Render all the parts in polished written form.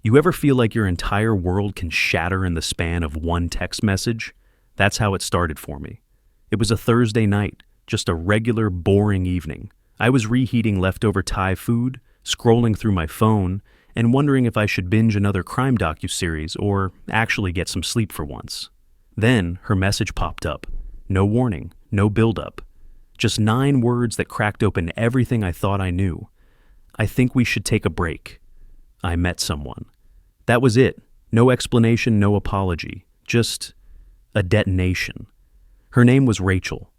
You ever feel like your entire world can shatter in the span of one text message? That's how it started for me. It was a Thursday night, just a regular, boring evening. I was reheating leftover Thai food, scrolling through my phone, and wondering if I should binge another crime docuseries or actually get some sleep for once. Then her message popped up. No warning, no build-up. Just 9 words that cracked open everything I thought I knew. I think we should take a break. I met someone. That was it. No explanation, no apology. Just a detonation. Her name was Rachel.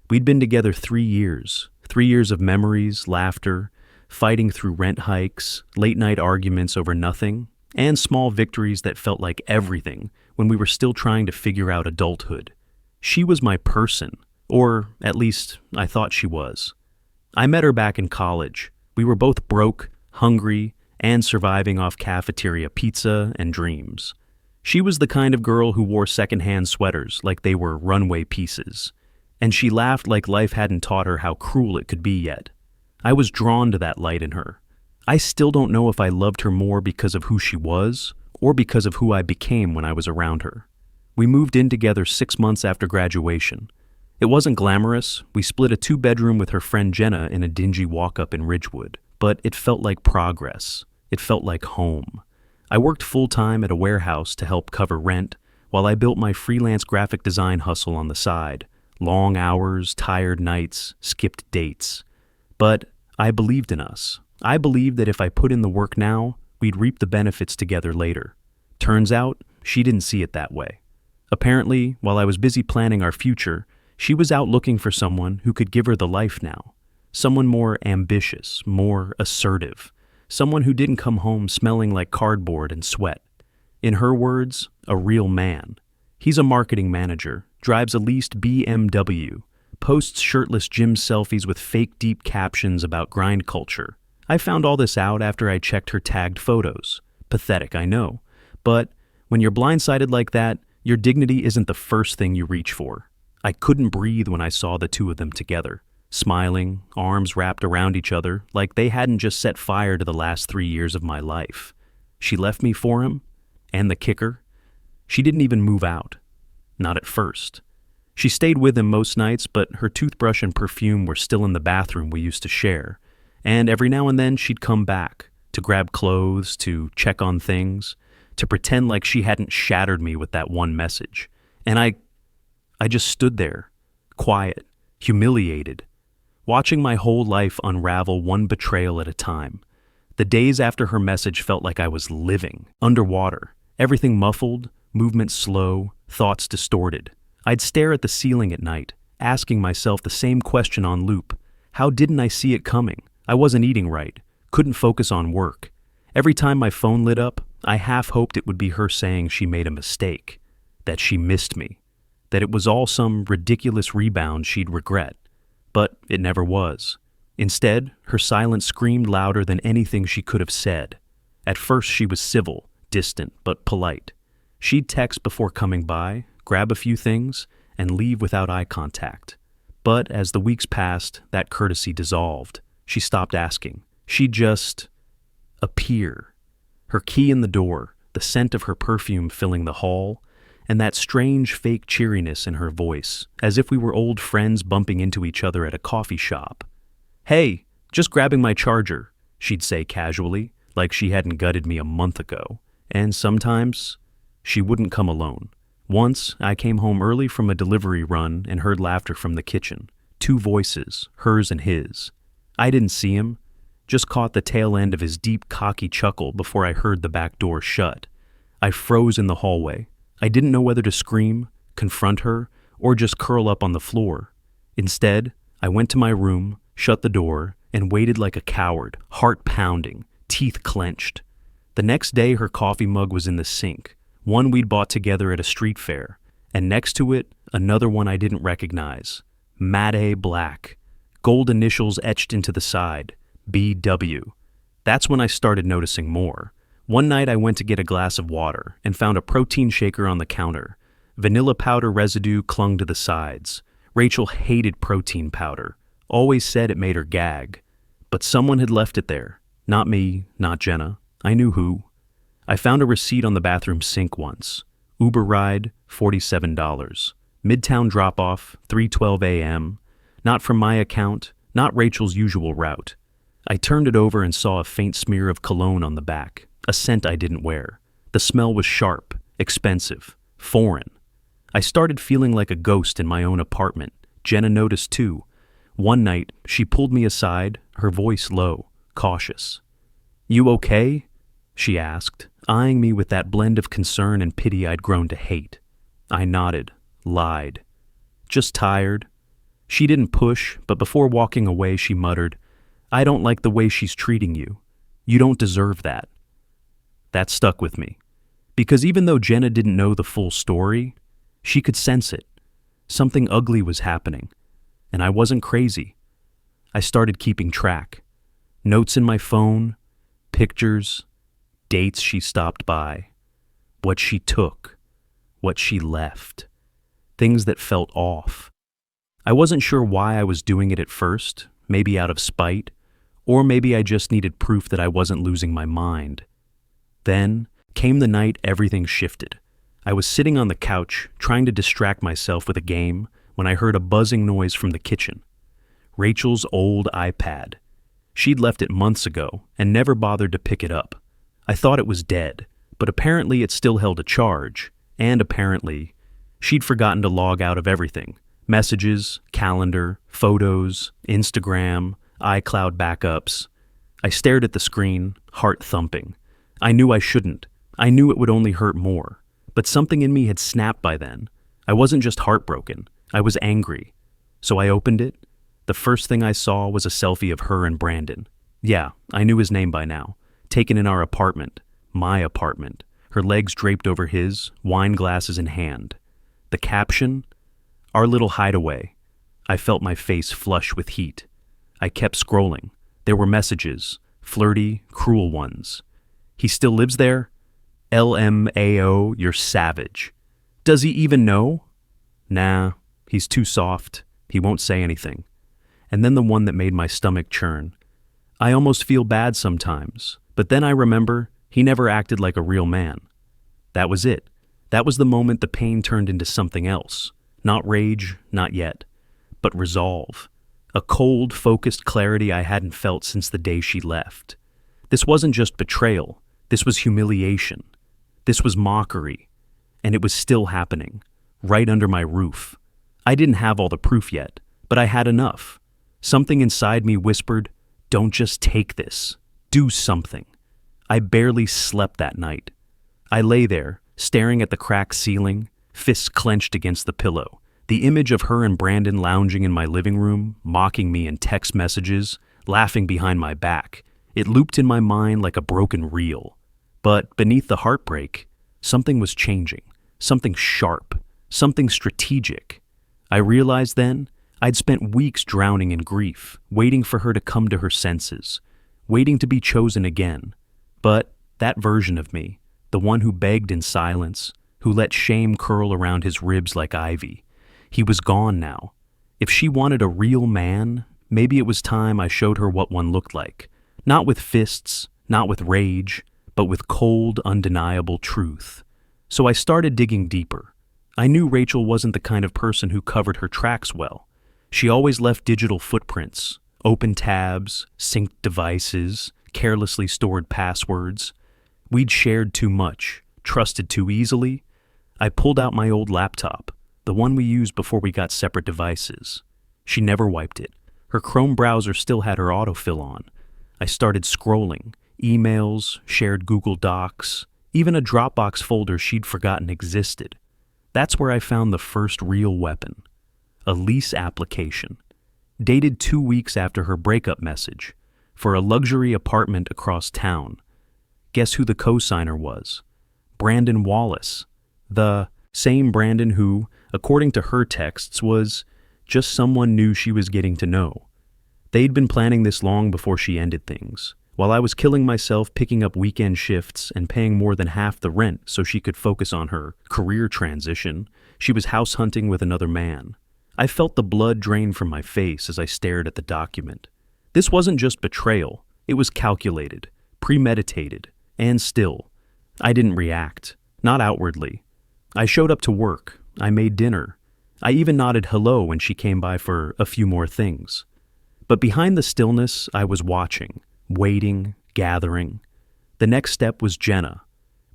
We'd been together 3 years. 3 years of memories, laughter, fighting through rent hikes, late-night arguments over nothing, and small victories that felt like everything when we were still trying to figure out adulthood. She was my person, or at least I thought she was. I met her back in college. We were both broke, hungry, and surviving off cafeteria pizza and dreams. She was the kind of girl who wore secondhand sweaters like they were runway pieces, and she laughed like life hadn't taught her how cruel it could be yet. I was drawn to that light in her. I still don't know if I loved her more because of who she was or because of who I became when I was around her. We moved in together 6 months after graduation. It wasn't glamorous. We split a 2-bedroom with her friend Jenna in a dingy walk-up in Ridgewood, but it felt like progress. It felt like home. I worked full-time at a warehouse to help cover rent while I built my freelance graphic design hustle on the side. Long hours, tired nights, skipped dates. But I believed in us. I believed that if I put in the work now, we'd reap the benefits together later. Turns out, she didn't see it that way. Apparently, while I was busy planning our future, she was out looking for someone who could give her the life now. Someone more ambitious, more assertive. Someone who didn't come home smelling like cardboard and sweat. In her words, a real man. He's a marketing manager, drives a leased BMW, posts shirtless gym selfies with fake deep captions about grind culture. I found all this out after I checked her tagged photos. Pathetic, I know. But when you're blindsided like that, your dignity isn't the first thing you reach for. I couldn't breathe when I saw the two of them together, smiling, arms wrapped around each other, like they hadn't just set fire to the last 3 years of my life. She left me for him, and the kicker, she didn't even move out. Not at first. She stayed with him most nights, but her toothbrush and perfume were still in the bathroom we used to share, and every now and then she'd come back, to grab clothes, to check on things, to pretend like she hadn't shattered me with that one message. And I just stood there, quiet, humiliated, watching my whole life unravel one betrayal at a time. The days after her message felt like I was living, underwater, everything muffled, movement slow, thoughts distorted. I'd stare at the ceiling at night, asking myself the same question on loop. How didn't I see it coming? I wasn't eating right, couldn't focus on work. Every time my phone lit up, I half hoped it would be her saying she made a mistake, that she missed me, that it was all some ridiculous rebound she'd regret. But it never was. Instead, her silence screamed louder than anything she could have said. At first she was civil, distant, but polite. She'd text before coming by, grab a few things, and leave without eye contact. But as the weeks passed, that courtesy dissolved. She stopped asking. She'd just appear. Her key in the door, the scent of her perfume filling the hall, and that strange fake cheeriness in her voice, as if we were old friends bumping into each other at a coffee shop. "Hey, just grabbing my charger," she'd say casually, like she hadn't gutted me a month ago. And sometimes she wouldn't come alone. Once, I came home early from a delivery run and heard laughter from the kitchen. 2 voices, hers and his. I didn't see him, just caught the tail end of his deep, cocky chuckle before I heard the back door shut. I froze in the hallway. I didn't know whether to scream, confront her, or just curl up on the floor. Instead, I went to my room, shut the door, and waited like a coward, heart pounding, teeth clenched. The next day, her coffee mug was in the sink, one we'd bought together at a street fair, and next to it, another one I didn't recognize. Matte black, gold initials etched into the side, BW. That's when I started noticing more. One night I went to get a glass of water and found a protein shaker on the counter. Vanilla powder residue clung to the sides. Rachel hated protein powder, always said it made her gag. But someone had left it there. Not me, not Jenna. I knew who. I found a receipt on the bathroom sink once. Uber ride, $47. Midtown drop-off, 3:12 a.m. Not from my account, not Rachel's usual route. I turned it over and saw a faint smear of cologne on the back, a scent I didn't wear. The smell was sharp, expensive, foreign. I started feeling like a ghost in my own apartment. Jenna noticed too. One night, she pulled me aside, her voice low, cautious. "You okay?" she asked, eyeing me with that blend of concern and pity I'd grown to hate. I nodded, lied. "Just tired." She didn't push, but before walking away she muttered, "I don't like the way she's treating you. You don't deserve that." That stuck with me, because even though Jenna didn't know the full story, she could sense it. Something ugly was happening, and I wasn't crazy. I started keeping track. Notes in my phone, pictures, dates she stopped by, what she took, what she left, things that felt off. I wasn't sure why I was doing it at first, maybe out of spite, or maybe I just needed proof that I wasn't losing my mind. Then came the night everything shifted. I was sitting on the couch, trying to distract myself with a game, when I heard a buzzing noise from the kitchen. Rachel's old iPad. She'd left it months ago and never bothered to pick it up. I thought it was dead, but apparently it still held a charge, and apparently she'd forgotten to log out of everything. Messages, calendar, photos, Instagram, iCloud backups. I stared at the screen, heart thumping. I knew I shouldn't. I knew it would only hurt more. But something in me had snapped by then. I wasn't just heartbroken. I was angry. So I opened it. The first thing I saw was a selfie of her and Brandon. Yeah, I knew his name by now. Taken in our apartment. My apartment. Her legs draped over his, wine glasses in hand. The caption? Our little hideaway. I felt my face flush with heat. I kept scrolling. There were messages. Flirty, cruel ones. He still lives there? LMAO, you're savage. Does he even know? Nah, he's too soft. He won't say anything. And then the one that made my stomach churn. I almost feel bad sometimes, but then I remember he never acted like a real man. That was it. That was the moment the pain turned into something else. Not rage, not yet, but resolve. A cold, focused clarity I hadn't felt since the day she left. This wasn't just betrayal. This was humiliation. This was mockery. And it was still happening, right under my roof. I didn't have all the proof yet, but I had enough. Something inside me whispered, "Don't just take this. Do something." I barely slept that night. I lay there, staring at the cracked ceiling, fists clenched against the pillow. The image of her and Brandon lounging in my living room, mocking me in text messages, laughing behind my back. It looped in my mind like a broken reel. But beneath the heartbreak, something was changing. Something sharp. Something strategic. I realized then I'd spent weeks drowning in grief, waiting for her to come to her senses, waiting to be chosen again. But that version of me, the one who begged in silence, who let shame curl around his ribs like ivy, he was gone now. If she wanted a real man, maybe it was time I showed her what one looked like. Not with fists, not with rage, but with cold, undeniable truth. So I started digging deeper. I knew Rachel wasn't the kind of person who covered her tracks well. She always left digital footprints, open tabs, synced devices, carelessly stored passwords. We'd shared too much, trusted too easily. I pulled out my old laptop, the one we used before we got separate devices. She never wiped it. Her Chrome browser still had her autofill on. I started scrolling, emails, shared Google Docs, even a Dropbox folder she'd forgotten existed. That's where I found the first real weapon. A lease application, dated 2 weeks after her breakup message, for a luxury apartment across town. Guess who the co-signer was? Brandon Wallace, the same Brandon who, according to her texts, was just someone new she was getting to know. They'd been planning this long before she ended things, while I was killing myself picking up weekend shifts and paying more than half the rent so she could focus on her career transition. She was house hunting with another man. I felt the blood drain from my face as I stared at the document. This wasn't just betrayal. It was calculated, premeditated, and still, I didn't react, not outwardly. I showed up to work. I made dinner. I even nodded hello when she came by for a few more things. But behind the stillness, I was watching, waiting, gathering. The next step was Jenna.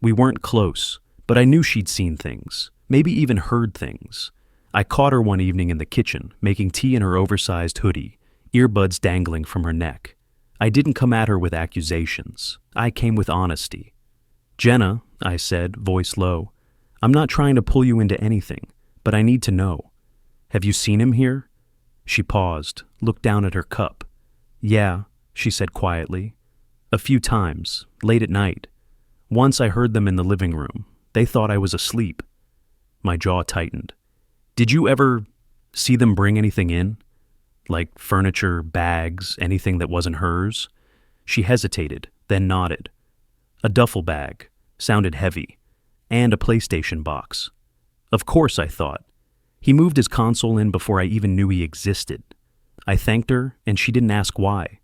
We weren't close, but I knew she'd seen things, maybe even heard things. I caught her one evening in the kitchen, making tea in her oversized hoodie, earbuds dangling from her neck. I didn't come at her with accusations. I came with honesty. "Jenna," I said, voice low, "I'm not trying to pull you into anything, but I need to know. Have you seen him here?" She paused, looked down at her cup. "Yeah," she said quietly. "A few times, late at night. Once I heard them in the living room. They thought I was asleep." My jaw tightened. "Did you ever see them bring anything in? Like furniture, bags, anything that wasn't hers?" She hesitated, then nodded. "A duffel bag, sounded heavy, and a PlayStation box." Of course, I thought. He moved his console in before I even knew he existed. I thanked her, and she didn't ask why.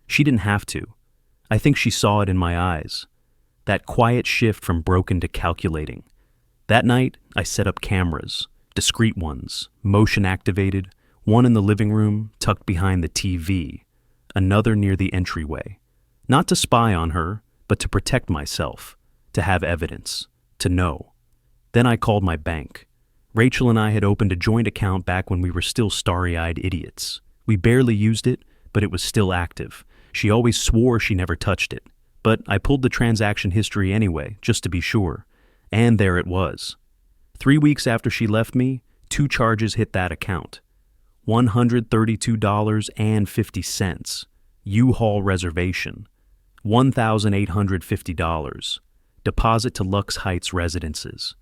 She didn't have to. I think she saw it in my eyes. That quiet shift from broken to calculating. That night, I set up cameras, discreet ones, motion activated, one in the living room, tucked behind the TV, another near the entryway. Not to spy on her, but to protect myself, to have evidence, to know. Then I called my bank. Rachel and I had opened a joint account back when we were still starry-eyed idiots. We barely used it, but it was still active. She always swore she never touched it. But I pulled the transaction history anyway, just to be sure. And there it was. 3 weeks after she left me, 2 charges hit that account. $132.50. U-Haul reservation. $1,850. Deposit to Lux Heights residences.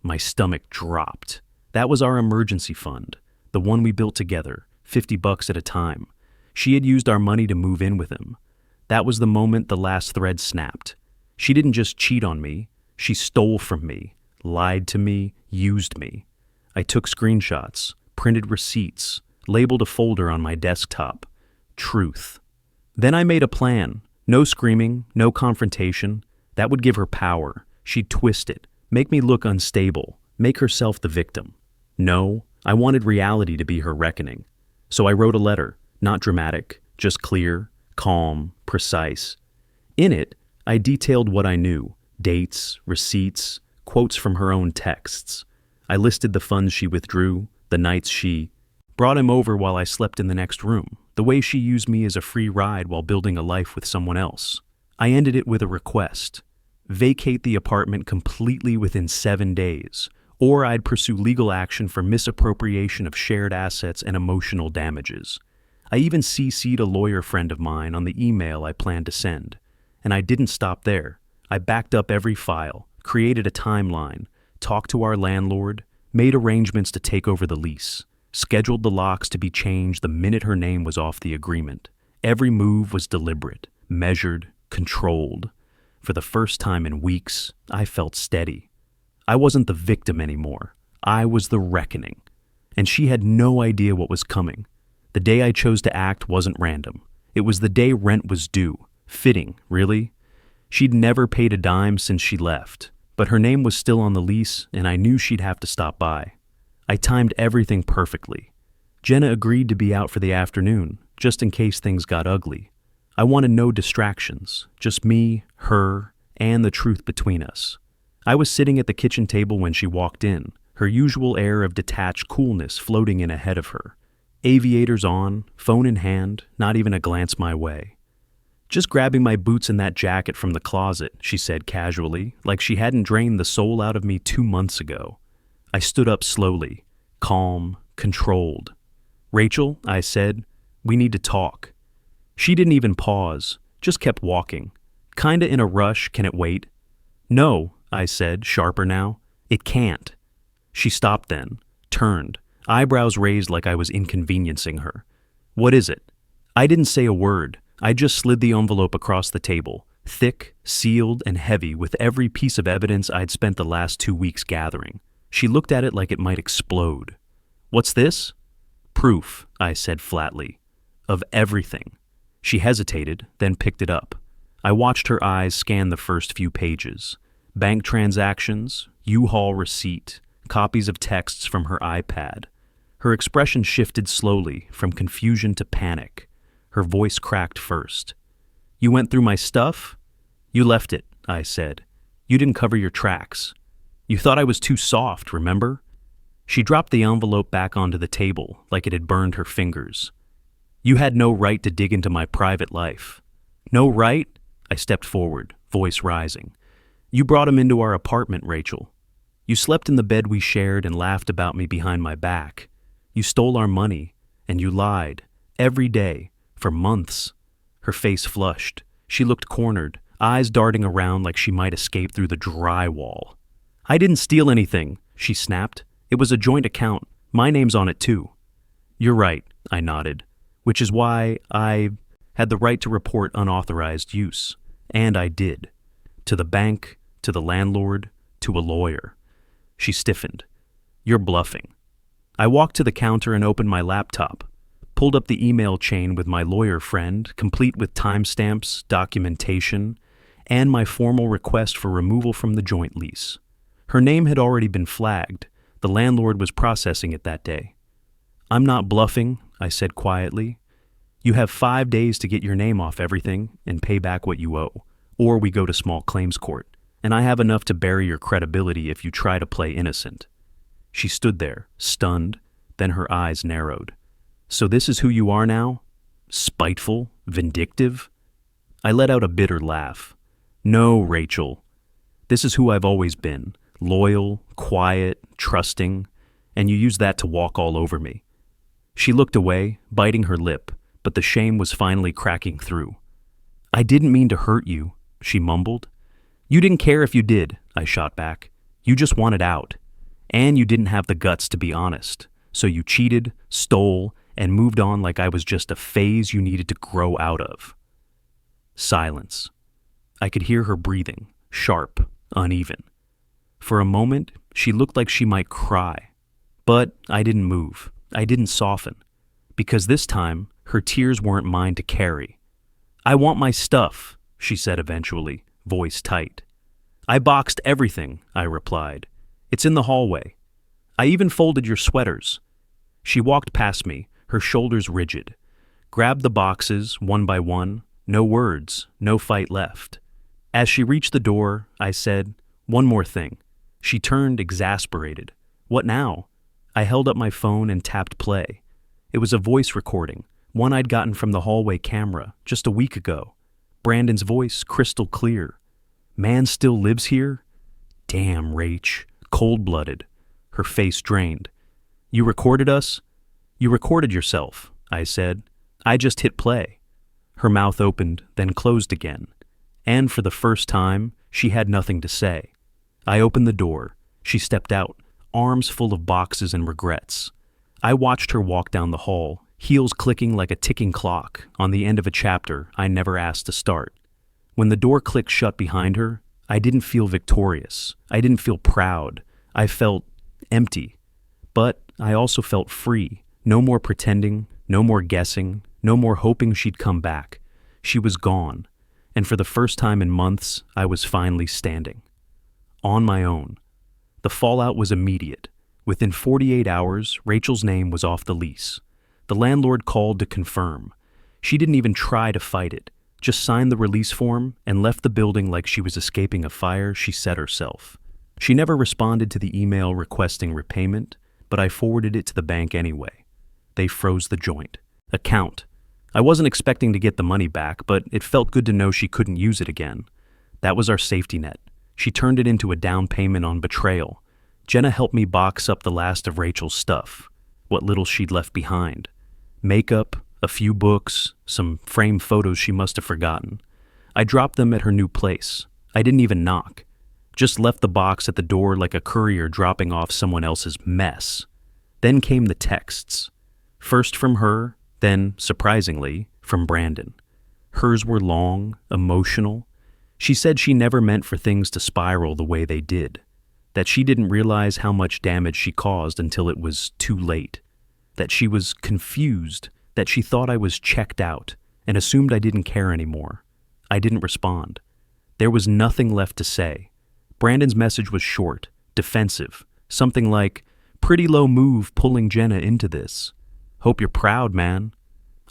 My stomach dropped. That was our emergency fund, the one we built together, $50 at a time. She had used our money to move in with him. That was the moment the last thread snapped. She didn't just cheat on me, she stole from me, lied to me, used me. I took screenshots, printed receipts, labeled a folder on my desktop. Truth. Then I made a plan. No screaming, no confrontation. That would give her power. She'd twist it, make me look unstable, make herself the victim. No, I wanted reality to be her reckoning. So I wrote a letter, not dramatic, just clear, calm, precise. In it, I detailed what I knew, dates, receipts, quotes from her own texts. I listed the funds she withdrew, the nights she brought him over while I slept in the next room, the way she used me as a free ride while building a life with someone else. I ended it with a request. Vacate the apartment completely within 7 days, or I'd pursue legal action for misappropriation of shared assets and emotional damages. I even CC'd a lawyer friend of mine on the email I planned to send. And I didn't stop there. I backed up every file, created a timeline, talked to our landlord, made arrangements to take over the lease, scheduled the locks to be changed the minute her name was off the agreement. Every move was deliberate, measured, controlled. For the first time in weeks, I felt steady. I wasn't the victim anymore. I was the reckoning. And she had no idea what was coming. The day I chose to act wasn't random. It was the day rent was due. Fitting, really. She'd never paid a dime since she left, but her name was still on the lease, and I knew she'd have to stop by. I timed everything perfectly. Jenna agreed to be out for the afternoon, just in case things got ugly. I wanted no distractions, just me, her, and the truth between us. I was sitting at the kitchen table when she walked in, her usual air of detached coolness floating in ahead of her. Aviators on, phone in hand, not even a glance my way. "Just grabbing my boots and that jacket from the closet," she said casually, like she hadn't drained the soul out of me 2 months ago. I stood up slowly, calm, controlled. "Rachel," I said, "we need to talk." She didn't even pause, just kept walking. "Kinda in a rush, can it wait?" "No," I said, sharper now. "It can't." She stopped then, turned, eyebrows raised like I was inconveniencing her. "What is it?" I didn't say a word. I just slid the envelope across the table, thick, sealed, and heavy with every piece of evidence I'd spent the last 2 weeks gathering. She looked at it like it might explode. "What's this?" "Proof," I said flatly. "Of everything." She hesitated, then picked it up. I watched her eyes scan the first few pages. Bank transactions, U-Haul receipt, copies of texts from her iPad. Her expression shifted slowly from confusion to panic. Her voice cracked first. "You went through my stuff?" "You left it," I said. "You didn't cover your tracks. You thought I was too soft, remember?" She dropped the envelope back onto the table like it had burned her fingers. "You had no right to dig into my private life." "No right?" I stepped forward, voice rising. "You brought him into our apartment, Rachel. You slept in the bed we shared and laughed about me behind my back. You stole our money, and you lied, every day, for months." Her face flushed. She looked cornered, eyes darting around like she might escape through the drywall. "I didn't steal anything," she snapped. "It was a joint account. My name's on it too." "You're right," I nodded, "which is why I had the right to report unauthorized use. And I did. To the bank, to the landlord, to a lawyer." She stiffened. "You're bluffing." I walked to the counter and opened my laptop, pulled up the email chain with my lawyer friend, complete with timestamps, documentation, and my formal request for removal from the joint lease. Her name had already been flagged. The landlord was processing it that day. "I'm not bluffing," I said quietly. "You have 5 days to get your name off everything and pay back what you owe, or we go to small claims court, and I have enough to bury your credibility if you try to play innocent." She stood there, stunned, then her eyes narrowed. "So this is who you are now? Spiteful? Vindictive?" I let out a bitter laugh. "No, Rachel. This is who I've always been. Loyal, quiet, trusting, and you use that to walk all over me." She looked away, biting her lip, but the shame was finally cracking through. "I didn't mean to hurt you," she mumbled. "You didn't care if you did," I shot back. "You just wanted out. And you didn't have the guts to be honest. So you cheated, stole, and moved on like I was just a phase you needed to grow out of." Silence. I could hear her breathing, sharp, uneven. For a moment, she looked like she might cry. But I didn't move. I didn't soften. Because this time, her tears weren't mine to carry. "I want my stuff," she said eventually, voice tight. "I boxed everything," I replied. "It's in the hallway. I even folded your sweaters." She walked past me, her shoulders rigid, grabbed the boxes one by one, no words, no fight left. As she reached the door, I said, "One more thing." She turned, exasperated. "What now?" I held up my phone and tapped play. It was a voice recording, one I'd gotten from the hallway camera just a week ago. Brandon's voice, crystal clear. "Man still lives here?" Damn, Rach. Cold-blooded. Her face drained. "You recorded us?" "You recorded yourself," I said. "I just hit play." Her mouth opened, then closed again. And for the first time, she had nothing to say. I opened the door. She stepped out, arms full of boxes and regrets. I watched her walk down the hall, heels clicking like a ticking clock on the end of a chapter I never asked to start. When the door clicked shut behind her, I didn't feel victorious. I didn't feel proud. I felt empty. But I also felt free. No more pretending, no more guessing, no more hoping she'd come back. She was gone. And for the first time in months, I was finally standing. On my own. The fallout was immediate. Within 48 hours, Rachel's name was off the lease. The landlord called to confirm. She didn't even try to fight it, just signed the release form and left the building like she was escaping a fire she set herself. She never responded to the email requesting repayment, but I forwarded it to the bank anyway. They froze the joint. Account. I wasn't expecting to get the money back, but it felt good to know she couldn't use it again. That was our safety net. She turned it into a down payment on betrayal. Jenna helped me box up the last of Rachel's stuff, what little she'd left behind. Makeup, a few books, some framed photos she must have forgotten. I dropped them at her new place. I didn't even knock. Just left the box at the door like a courier dropping off someone else's mess. Then came the texts. First from her, then, surprisingly, from Brandon. Hers were long, emotional. She said she never meant for things to spiral the way they did. That she didn't realize how much damage she caused until it was too late. That she was confused, that she thought I was checked out and assumed I didn't care anymore. I didn't respond. There was nothing left to say. Brandon's message was short, defensive, something like, "Pretty low move pulling Jenna into this. Hope you're proud, man."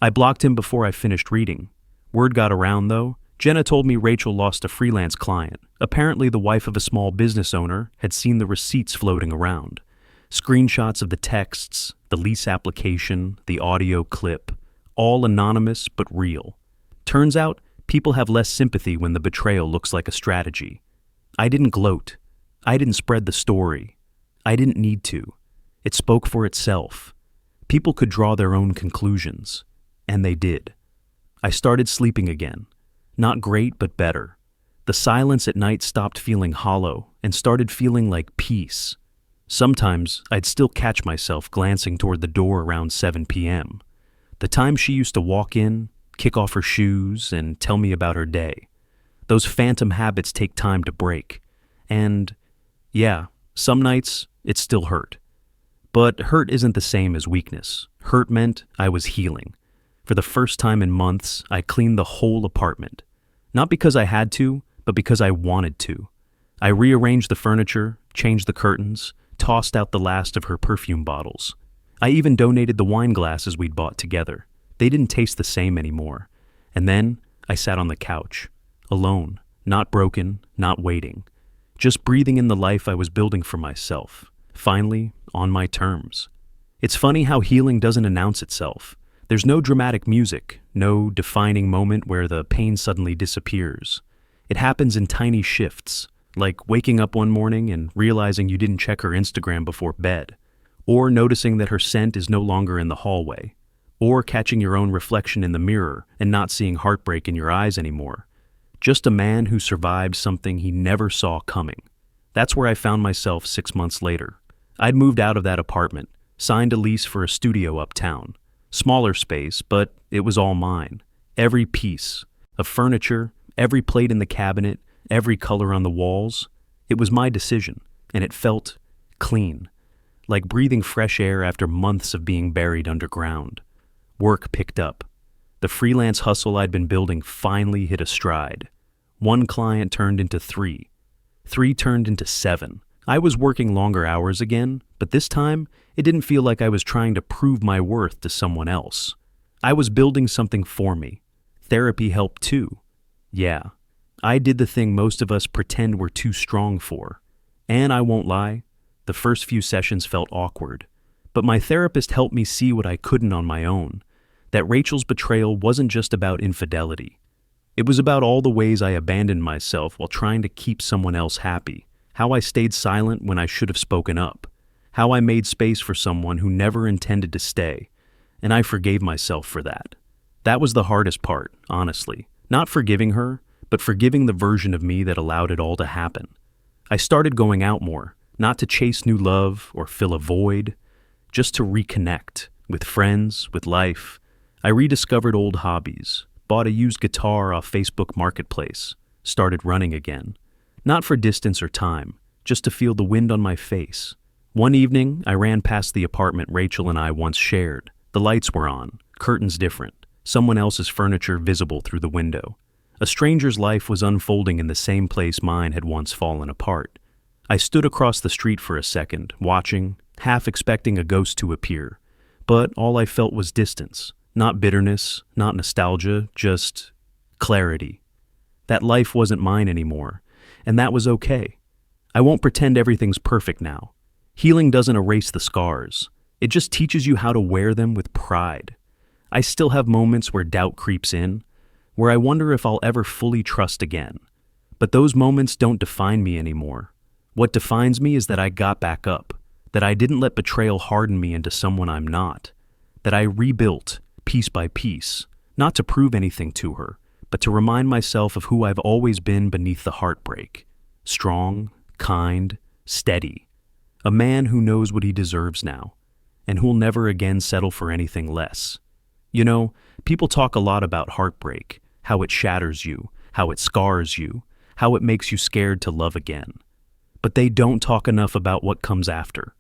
I blocked him before I finished reading. Word got around, though. Jenna told me Rachel lost a freelance client. Apparently, the wife of a small business owner had seen the receipts floating around. Screenshots of the texts, the lease application, the audio clip, all anonymous but real. Turns out, people have less sympathy when the betrayal looks like a strategy. I didn't gloat. I didn't spread the story. I didn't need to. It spoke for itself. People could draw their own conclusions. And they did. I started sleeping again. Not great, but better. The silence at night stopped feeling hollow and started feeling like peace. Sometimes I'd still catch myself glancing toward the door around 7 p.m. The time she used to walk in, kick off her shoes, and tell me about her day. Those phantom habits take time to break. And, yeah, some nights it still hurt. But hurt isn't the same as weakness. Hurt meant I was healing. For the first time in months, I cleaned the whole apartment. Not because I had to, but because I wanted to. I rearranged the furniture, changed the curtains, tossed out the last of her perfume bottles. I even donated the wine glasses we'd bought together. They didn't taste the same anymore. And then I sat on the couch, alone, not broken, not waiting, just breathing in the life I was building for myself, finally on my terms. It's funny how healing doesn't announce itself. There's no dramatic music, no defining moment where the pain suddenly disappears. It happens in tiny shifts, like waking up one morning and realizing you didn't check her Instagram before bed, or noticing that her scent is no longer in the hallway, or catching your own reflection in the mirror and not seeing heartbreak in your eyes anymore. Just a man who survived something he never saw coming. That's where I found myself 6 months later. I'd moved out of that apartment, signed a lease for a studio uptown. Smaller space, but it was all mine. Every piece of furniture, every plate in the cabinet, every color on the walls. It was my decision, and it felt clean, like breathing fresh air after months of being buried underground. Work picked up. The freelance hustle I'd been building finally hit a stride. 1 client turned into 3. 3 turned into 7. I was working longer hours again, but this time, it didn't feel like I was trying to prove my worth to someone else. I was building something for me. Therapy helped too. Yeah, I did the thing most of us pretend we're too strong for. And I won't lie, the first few sessions felt awkward. But my therapist helped me see what I couldn't on my own. That Rachel's betrayal wasn't just about infidelity. It was about all the ways I abandoned myself while trying to keep someone else happy. How I stayed silent when I should have spoken up. How I made space for someone who never intended to stay. And I forgave myself for that. That was the hardest part, honestly. Not forgiving her, but forgiving the version of me that allowed it all to happen. I started going out more, not to chase new love or fill a void, just to reconnect with friends, with life. I rediscovered old hobbies, bought a used guitar off Facebook Marketplace, started running again. Not for distance or time, just to feel the wind on my face. One evening, I ran past the apartment Rachel and I once shared. The lights were on, curtains different, someone else's furniture visible through the window. A stranger's life was unfolding in the same place mine had once fallen apart. I stood across the street for a second, watching, half expecting a ghost to appear. But all I felt was distance, not bitterness, not nostalgia, just clarity. That life wasn't mine anymore, and that was okay. I won't pretend everything's perfect now. Healing doesn't erase the scars. It just teaches you how to wear them with pride. I still have moments where doubt creeps in, where I wonder if I'll ever fully trust again. But those moments don't define me anymore. What defines me is that I got back up, that I didn't let betrayal harden me into someone I'm not, that I rebuilt piece by piece, not to prove anything to her, but to remind myself of who I've always been beneath the heartbreak. Strong, kind, steady. A man who knows what he deserves now, and who'll never again settle for anything less. You know, people talk a lot about heartbreak, how it shatters you, how it scars you, how it makes you scared to love again. But they don't talk enough about what comes after,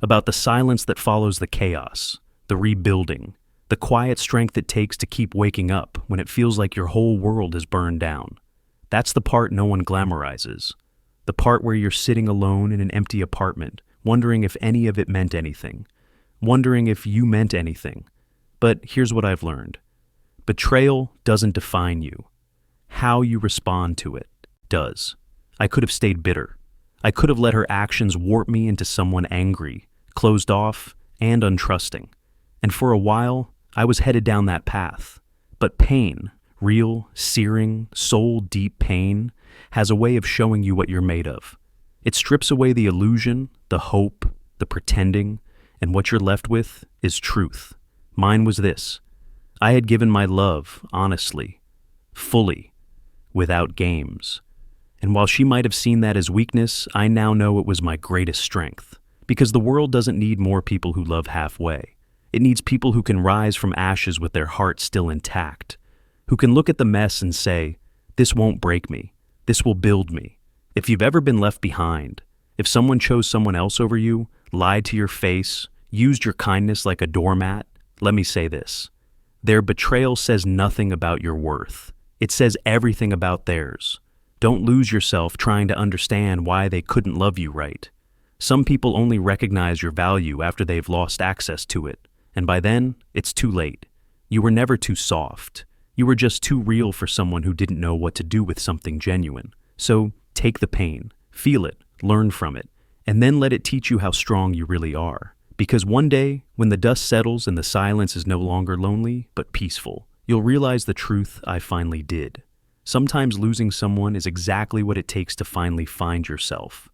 about the silence that follows the chaos, the rebuilding, the quiet strength it takes to keep waking up when it feels like your whole world is burned down. That's the part no one glamorizes. The part where you're sitting alone in an empty apartment, wondering if any of it meant anything, wondering if you meant anything. But here's what I've learned. Betrayal doesn't define you. How you respond to it does. I could have stayed bitter. I could have let her actions warp me into someone angry, closed off, and untrusting. And for a while, I was headed down that path. But pain, real, searing, soul-deep pain, has a way of showing you what you're made of. It strips away the illusion, the hope, the pretending, and what you're left with is truth. Mine was this. I had given my love, honestly, fully, without games. And while she might have seen that as weakness, I now know it was my greatest strength. Because the world doesn't need more people who love halfway. It needs people who can rise from ashes with their heart still intact, who can look at the mess and say, this won't break me, this will build me. If you've ever been left behind, if someone chose someone else over you, lied to your face, used your kindness like a doormat, let me say this. Their betrayal says nothing about your worth. It says everything about theirs. Don't lose yourself trying to understand why they couldn't love you right. Some people only recognize your value after they've lost access to it, and by then, it's too late. You were never too soft. You were just too real for someone who didn't know what to do with something genuine. So take the pain, feel it, learn from it, and then let it teach you how strong you really are. Because one day, when the dust settles and the silence is no longer lonely, but peaceful, you'll realize the truth I finally did. Sometimes losing someone is exactly what it takes to finally find yourself.